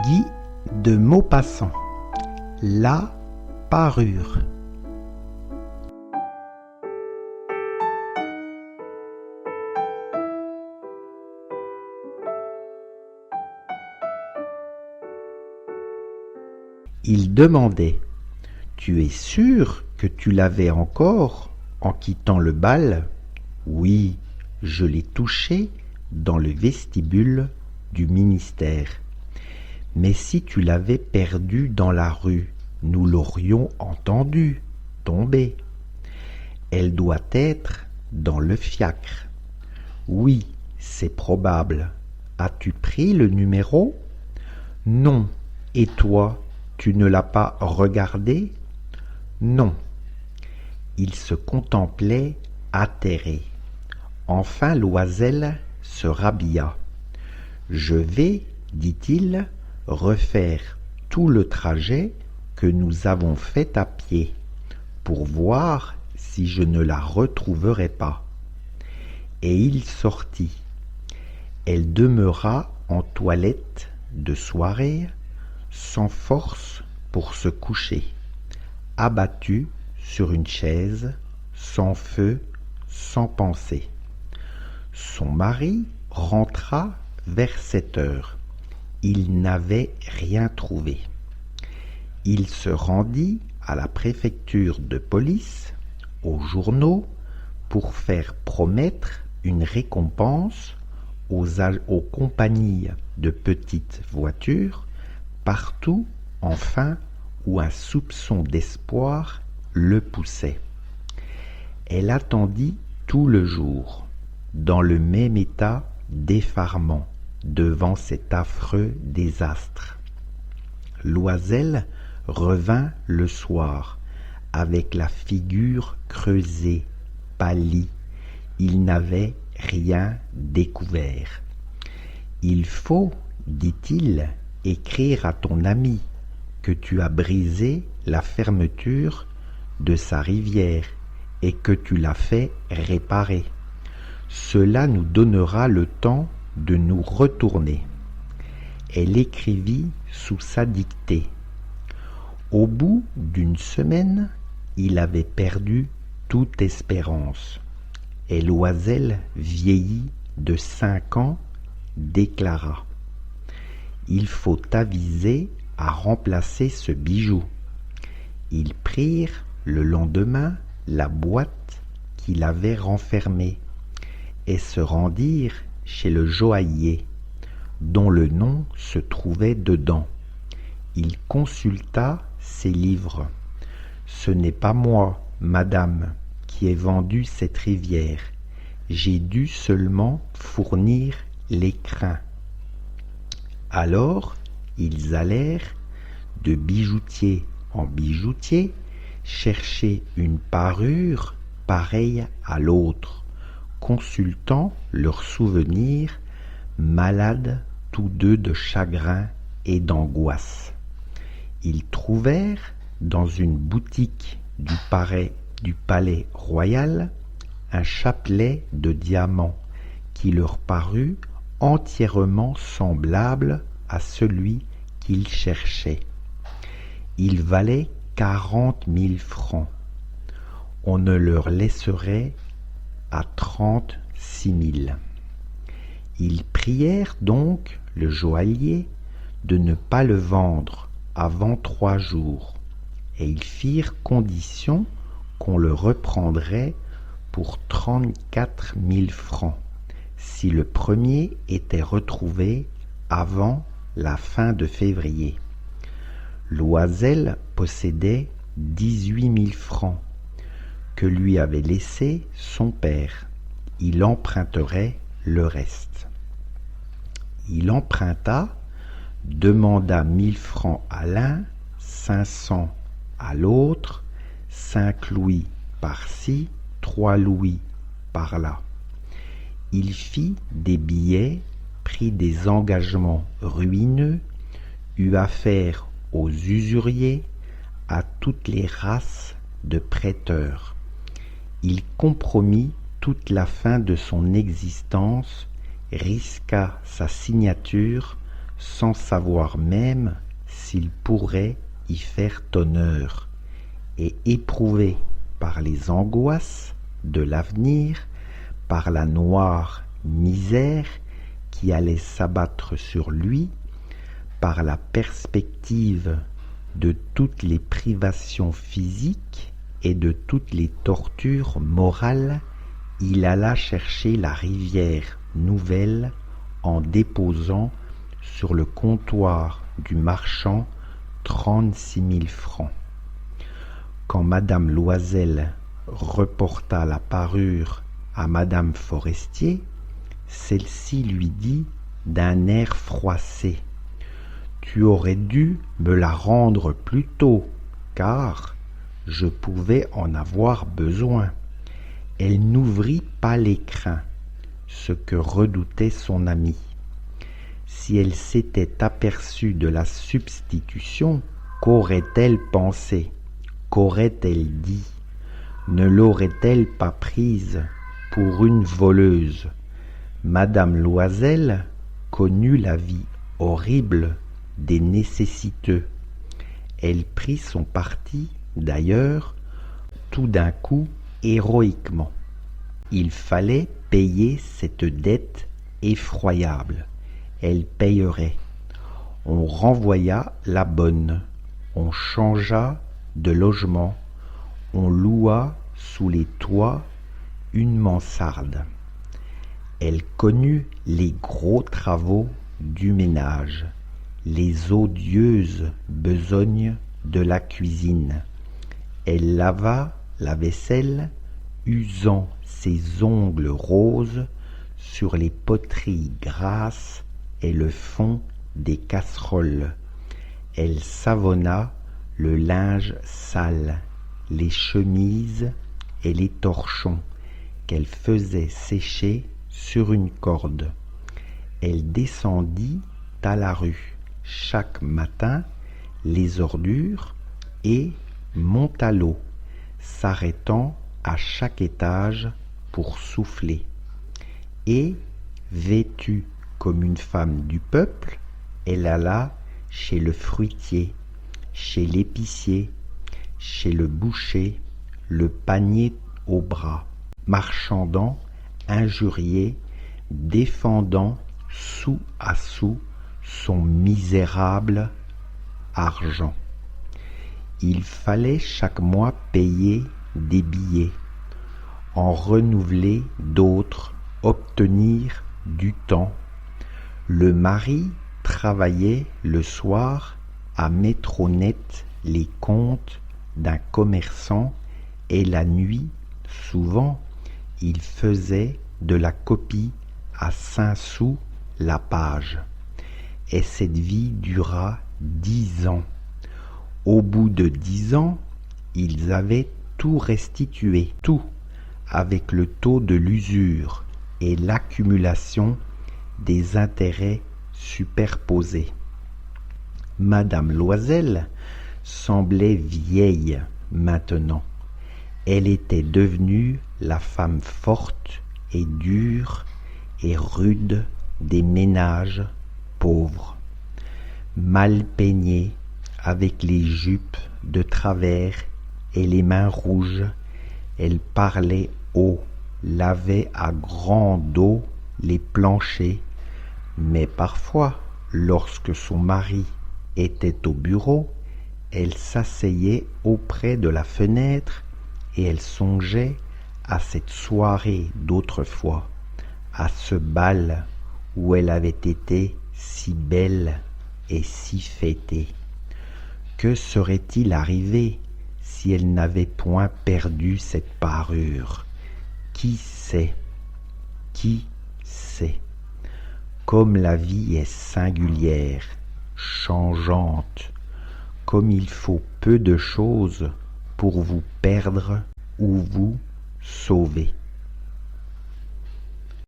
Guy de Maupassant. La parure. Il demandait: Tu es sûr que tu l'avais encore en quittant le bal? Oui, je l'ai touché dans le vestibule du ministère. Mais si tu l'avais perdu dans la rue, nous l'aurions entendu tomber. Elle doit être dans le fiacre. Oui, c'est probable. As-tu pris le numéro? Non. Et toi, tu ne l'as pas regardé? Non. Il se contemplait atterré. Enfin Loisel se rhabilla. Je vais, dit-il, refaire tout le trajet que nous avons fait à pied pour voir si je ne la retrouverai pas. Et il sortit. Elle demeura en toilette de soirée, sans force pour se coucher, abattue sur une chaise, sans feu, sans pensée. Son mari rentra vers 7 heures. Il n'avait rien trouvé. Il se rendit à la préfecture de police, aux journaux, pour faire promettre une récompense aux compagnies de petites voitures, partout, enfin, où un soupçon d'espoir le poussait. Elle attendit tout le jour, dans le même état d'effarement devant cet affreux désastre. Loisel revint le soir, avec la figure creusée, pâlie. Il n'avait rien découvert. Il faut, dit-il, écrire à ton ami que tu as brisé la fermeture de sa rivière et que tu l'as fait réparer. Cela nous donnera le temps de nous retourner. Elle écrivit sous sa dictée. Au bout d'une semaine, il avait perdu toute espérance. Et Loisel, vieilli de 5 ans, déclara: Il faut aviser à remplacer ce bijou. Ils prirent le lendemain la boîte qu'il avait renfermée et se rendirent chez le joaillier, dont le nom se trouvait dedans. Il consulta ses livres. Ce n'est pas moi, madame, qui ai vendu cette rivière. J'ai dû seulement fournir l'écrin. Alors, ils allèrent de bijoutier en bijoutier chercher une parure pareille à l'autre, consultant leurs souvenirs, malades tous deux de chagrin et d'angoisse. Ils trouvèrent dans une boutique du palais royal un chapelet de diamants qui leur parut entièrement semblable à celui qu'ils cherchaient. Il valait 40 000 francs. On ne leur laisserait à 36 000. Ils prièrent donc le joaillier de ne pas le vendre avant 3 jours, et ils firent condition qu'on le reprendrait pour 34 000 francs, si le premier était retrouvé avant la fin de février. Loisel possédait 18 000 francs que lui avait laissé son père. Il emprunterait le reste. Il emprunta, demanda 1 000 francs à l'un, 500 à l'autre, 5 louis par-ci, 3 louis par-là. Il fit des billets, prit des engagements ruineux, eut affaire aux usuriers, à toutes les races de prêteurs. Il compromit toute la fin de son existence, risqua sa signature, sans savoir même s'il pourrait y faire honneur, et éprouvé par les angoisses de l'avenir, par la noire misère qui allait s'abattre sur lui, par la perspective de toutes les privations physiques et de toutes les tortures morales, il alla chercher la rivière nouvelle en déposant sur le comptoir du marchand 36 000 francs. Quand Madame Loisel reporta la parure à Madame Forestier, celle-ci lui dit d'un air froissé: « Tu aurais dû me la rendre plus tôt, car je pouvais en avoir besoin. » Elle n'ouvrit pas l'écrin, ce que redoutait son ami. Si elle s'était aperçue de la substitution, qu'aurait-elle pensé? Qu'aurait-elle dit? Ne l'aurait-elle pas prise pour une voleuse? Madame Loisel connut la vie horrible des nécessiteux. Elle prit son parti, d'ailleurs, tout d'un coup, héroïquement. Il fallait payer cette dette effroyable. Elle payerait. On renvoya la bonne. On changea de logement. On loua sous les toits une mansarde. Elle connut les gros travaux du ménage, les odieuses besognes de la cuisine. Elle lava la vaisselle, usant ses ongles roses sur les poteries grasses et le fond des casseroles. Elle savonna le linge sale, les chemises et les torchons qu'elle faisait sécher sur une corde. Elle descendit à la rue chaque matin les ordures et monta l'eau, s'arrêtant à chaque étage pour souffler. Et, vêtue comme une femme du peuple, elle alla chez le fruitier, chez l'épicier, chez le boucher, le panier au bras, marchandant, injurié, défendant sou à sou son misérable argent. Il fallait chaque mois payer des billets, en renouveler d'autres, obtenir du temps. Le mari travaillait le soir à mettre au net les comptes d'un commerçant et la nuit, souvent, il faisait de la copie à 5 sous la page. Et cette vie dura 10 ans. Au bout de 10 ans, ils avaient tout restitué, tout, avec le taux de l'usure et l'accumulation des intérêts superposés. Madame Loisel semblait vieille maintenant. Elle était devenue la femme forte et dure et rude des ménages pauvres. Mal peignée, avec les jupes de travers et les mains rouges, elle parlait haut, lavait à grande eau les planchers, mais parfois, lorsque son mari était au bureau, elle s'asseyait auprès de la fenêtre et elle songeait à cette soirée d'autrefois, à ce bal où elle avait été si belle et si fêtée. Que serait-il arrivé si elle n'avait point perdu cette parure? Qui sait? Qui sait? Comme la vie est singulière, changeante, comme il faut peu de choses pour vous perdre ou vous sauver.